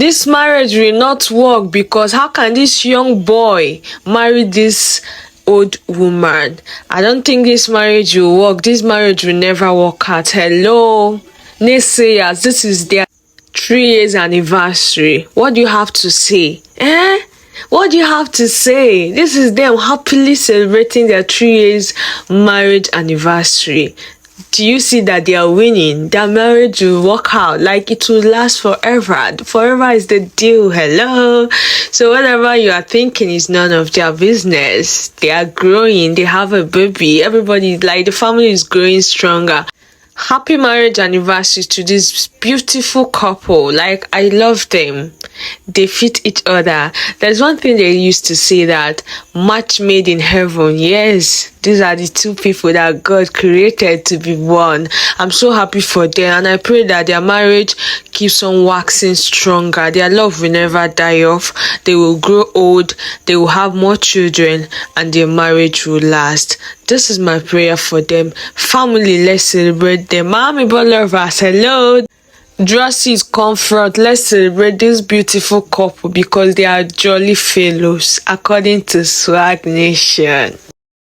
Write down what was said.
This marriage will not work, because how can this young boy marry this old woman? I don't think this marriage will work. This marriage will never work out. Hello, naysayers, this is their 3 years anniversary. What do you have to say? What do you have to say? This is them happily celebrating their 3 years marriage anniversary. Do you see that they are winning? Their marriage will work out, like it will last forever. Forever is the deal. Hello. So whatever you are thinking is none of their business. They are growing. They have a baby. Everybody, like, the family is growing stronger. Happy marriage anniversary to this beautiful couple. Like, I love them. They fit each other. There's one thing they used to say, that match made in heaven. Yes, these are the two people that God created to be one. I'm so happy for them, and I pray that their marriage keeps on waxing stronger. Their love will never die off. They will grow old, they will have more children, and their marriage will last. This is my prayer for them. Family, let's celebrate them. Mommy, but lovers, hello. Dresses, comfort, let's celebrate this beautiful couple, because they are jolly fellows, according to Swag Nation.